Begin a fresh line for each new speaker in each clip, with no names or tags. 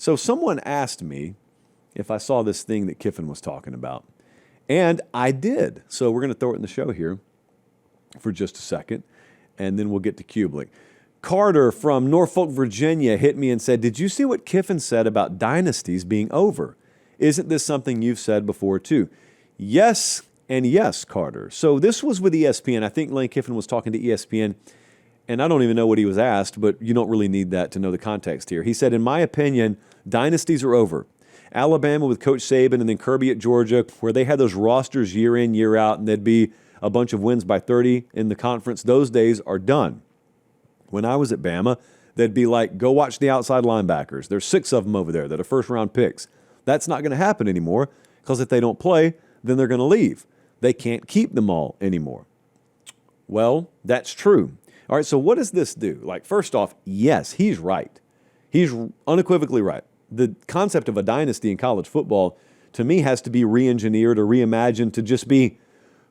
So someone asked me if I saw this thing that Kiffin was talking about. And I did. So we're going to throw it in the show here for just a second, and then we'll get to Kublik. Carter from Norfolk, Virginia hit me and said, did you see what Kiffin said about dynasties being over? Isn't this something you've said before too? Yes and yes, Carter. So this was with ESPN. I think Lane Kiffin was talking to ESPN, and I don't even know what he was asked, but you don't really need that to know the context here. He said, in my opinion, dynasties are over. Alabama with Coach Saban and then Kirby at Georgia, where they had those rosters year in, year out, and there'd be a bunch of wins by 30 in the conference, those days are done. When I was at Bama, they'd be like, go watch the outside linebackers. There's 6 of them over there that are first-round picks. That's not going to happen anymore because if they don't play, then they're going to leave. They can't keep them all anymore. Well, that's true. All right, so what does this do? Like, first off, yes, he's right. He's unequivocally right. The concept of a dynasty in college football, to me, has to be re-engineered or reimagined to just be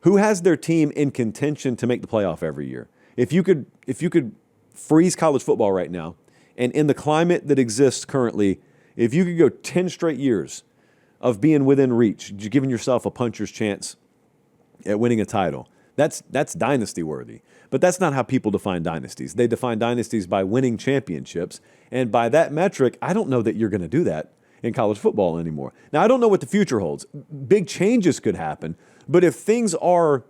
who has their team in contention to make the playoff every year. If you could freeze college football right now, and in the climate that exists currently, if you could go 10 straight years of being within reach, you're giving yourself a puncher's chance at winning a title, that's dynasty worthy. But that's not how people define dynasties. They define dynasties by winning championships. And by that metric, I don't know that you're going to do that in college football anymore. Now, I don't know what the future holds. Big changes could happen. But if things are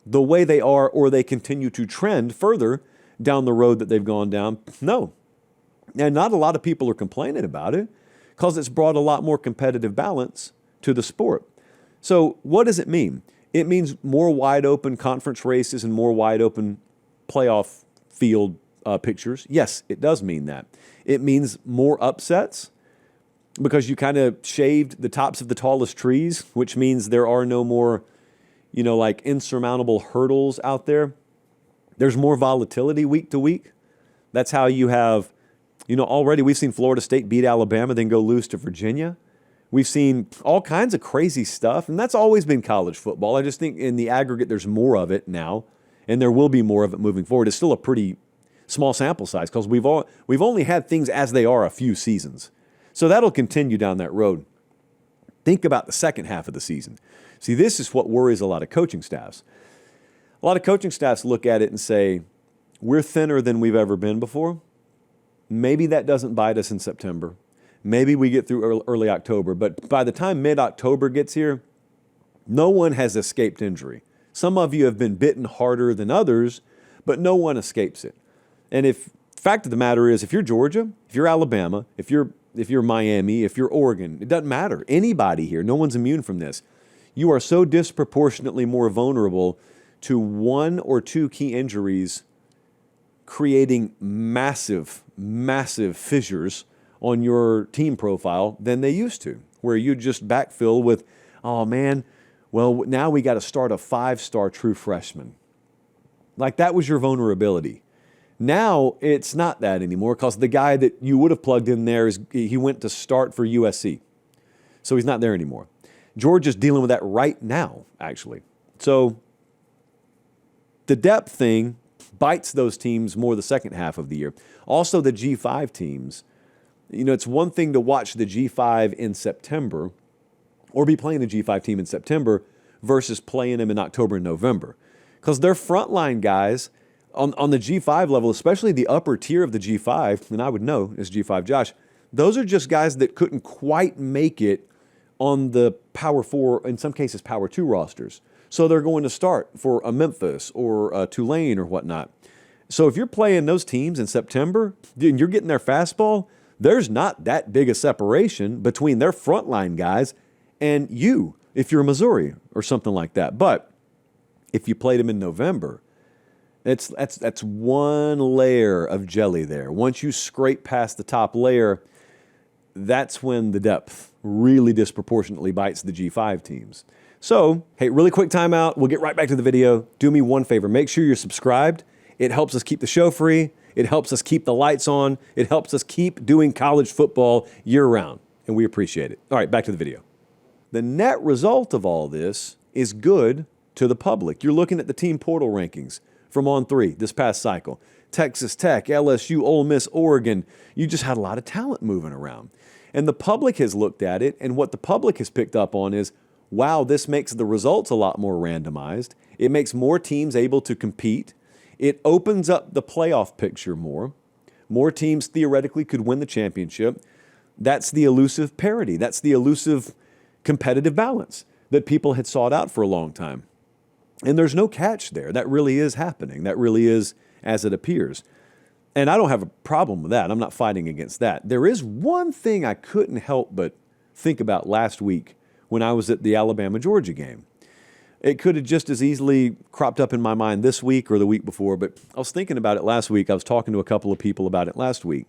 the way they are or they continue to trend further down the road that they've gone down, no. And not a lot of people are complaining about it because it's brought a lot more competitive balance to the sport. So what does it mean? It means more wide open conference races and more wide open playoff field pictures. Yes, it does mean that. It means more upsets because you kind of shaved the tops of the tallest trees, which means there are no more, like insurmountable hurdles out there. There's more volatility week to week. That's how you have, already we've seen Florida State beat Alabama, then go lose to Virginia. We've seen all kinds of crazy stuff, and that's always been college football. I just think in the aggregate there's more of it now, and there will be more of it moving forward. It's still a pretty small sample size because we've only had things as they are a few seasons. So that'll continue down that road. Think about the second half of the season. See, this is what worries a lot of coaching staffs. A lot of coaching staffs look at it and say, we're thinner than we've ever been before. Maybe that doesn't bite us in September. Maybe we get through early October, but by the time mid-October gets here, no one has escaped injury. Some of you have been bitten harder than others, but no one escapes it. And fact of the matter is, if you're Georgia, if you're Alabama, if you're Miami, if you're Oregon, it doesn't matter. Anybody here, no one's immune from this. You are so disproportionately more vulnerable to 1 or 2 key injuries creating massive, massive fissures on your team profile than they used to, where you just backfill with, oh man, well, now we got to start a 5-star true freshman. Like that was your vulnerability. Now it's not that anymore because the guy that you would have plugged in there, he went to start for USC. So he's not there anymore. Georgia's dealing with that right now, actually. So the depth thing bites those teams more the second half of the year. Also the G5 teams, it's one thing to watch the G5 in September or be playing the G5 team in September versus playing them in October and November. Because their frontline guys on the G5 level, especially the upper tier of the G5, and I would know as G5 Josh, those are just guys that couldn't quite make it on the Power 4, in some cases Power 2 rosters. So they're going to start for a Memphis or a Tulane or whatnot. So if you're playing those teams in September and you're getting their fastball, there's not that big a separation between their frontline guys and you if you're Missouri or something like that. But if you played them in November, that's one layer of jelly there. Once you scrape past the top layer, that's when the depth really disproportionately bites the G5 teams. So, hey, really quick timeout. We'll get right back to the video. Do me one favor. Make sure you're subscribed. It helps us keep the show free. It helps us keep the lights on. It helps us keep doing college football year-round, and we appreciate it. All right, back to the video. The net result of all this is good to the public. You're looking at the team portal rankings from On3 this past cycle. Texas Tech, LSU, Ole Miss, Oregon. You just had a lot of talent moving around. And the public has looked at it, and what the public has picked up on is, wow, this makes the results a lot more randomized. It makes more teams able to compete. It opens up the playoff picture more. More teams theoretically could win the championship. That's the elusive parity. That's the elusive competitive balance that people had sought out for a long time. And there's no catch there. That really is happening. That really is as it appears. And I don't have a problem with that. I'm not fighting against that. There is one thing I couldn't help but think about last week when I was at the Alabama-Georgia game. It could have just as easily cropped up in my mind this week or the week before, but I was thinking about it last week. I was talking to a couple of people about it last week.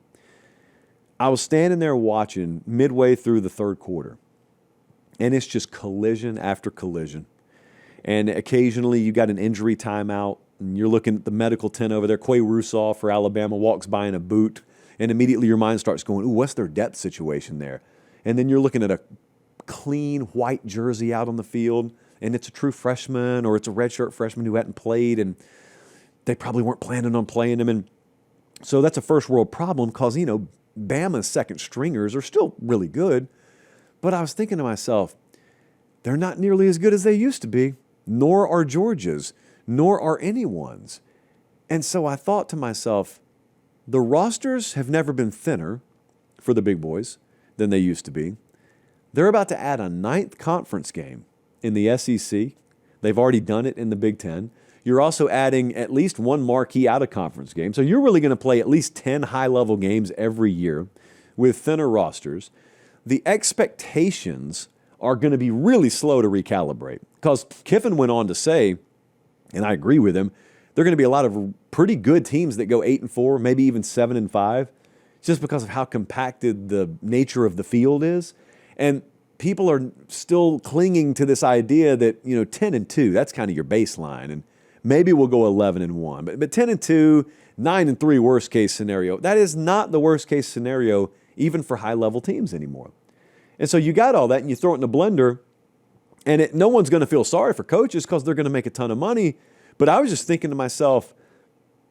I was standing there watching midway through the third quarter, and it's just collision after collision. And occasionally you got an injury timeout, and you're looking at the medical tent over there. Quay Russaw for Alabama walks by in a boot, and immediately your mind starts going, ooh, what's their depth situation there? And then you're looking at a clean white jersey out on the field, and it's a true freshman or it's a redshirt freshman who hadn't played, and they probably weren't planning on playing him. And so that's a first world problem because, Bama's second stringers are still really good. But I was thinking to myself, they're not nearly as good as they used to be, nor are Georgia's, nor are anyone's. And so I thought to myself, the rosters have never been thinner for the big boys than they used to be. They're about to add a 9th conference game in the SEC. They've already done it in the Big Ten. You're also adding at least one marquee out-of-conference game. So you're really going to play at least 10 high-level games every year with thinner rosters. The expectations are going to be really slow to recalibrate because Kiffin went on to say, and I agree with him, there are going to be a lot of pretty good teams that go 8-4, maybe even 7-5, just because of how compacted the nature of the field is. And people are still clinging to this idea that, 10-2, that's kind of your baseline. And maybe we'll go 11-1. But 10-2, 9-3 worst case scenario. That is not the worst case scenario even for high-level teams anymore. And so you got all that and you throw it in a blender, and no one's going to feel sorry for coaches because they're going to make a ton of money. But I was just thinking to myself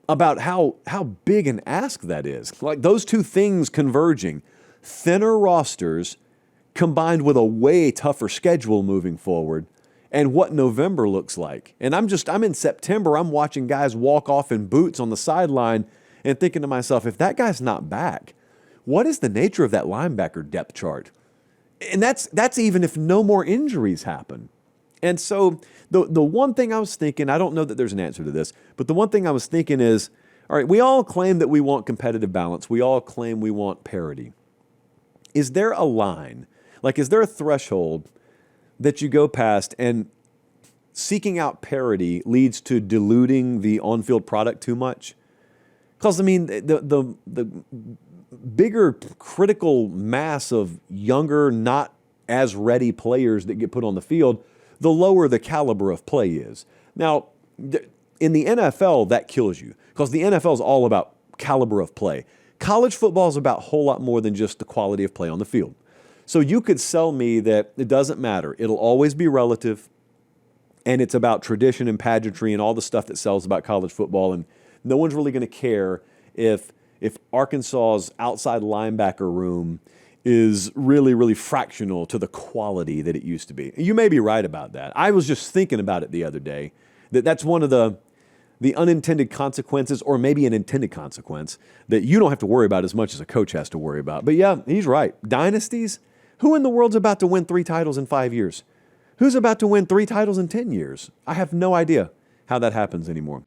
about how big an ask that is. Like those two things converging, thinner rosters combined with a way tougher schedule moving forward, and what November looks like. And I'm in September, I'm watching guys walk off in boots on the sideline and thinking to myself, if that guy's not back, what is the nature of that linebacker depth chart? And that's even if no more injuries happen. And so the one thing I was thinking, I don't know that there's an answer to this, but the one thing I was thinking is, all right, we all claim that we want competitive balance. We all claim we want parity. Is there a line? Like, is there a threshold that you go past and seeking out parity leads to diluting the on-field product too much? Because, the bigger critical mass of younger, not as ready players that get put on the field, the lower the caliber of play is. Now, in the NFL, that kills you because the NFL is all about caliber of play. College football is about a whole lot more than just the quality of play on the field. So you could sell me that it doesn't matter. It'll always be relative, and it's about tradition and pageantry and all the stuff that sells about college football, and no one's really going to care if Arkansas's outside linebacker room is really, really fractional to the quality that it used to be. You may be right about that. I was just thinking about it the other day, that's one of the unintended consequences, or maybe an intended consequence, that you don't have to worry about as much as a coach has to worry about. But yeah, he's right. Dynasties? Who in the world's about to win 3 titles in 5 years? Who's about to win 3 titles in 10 years? I have no idea how that happens anymore.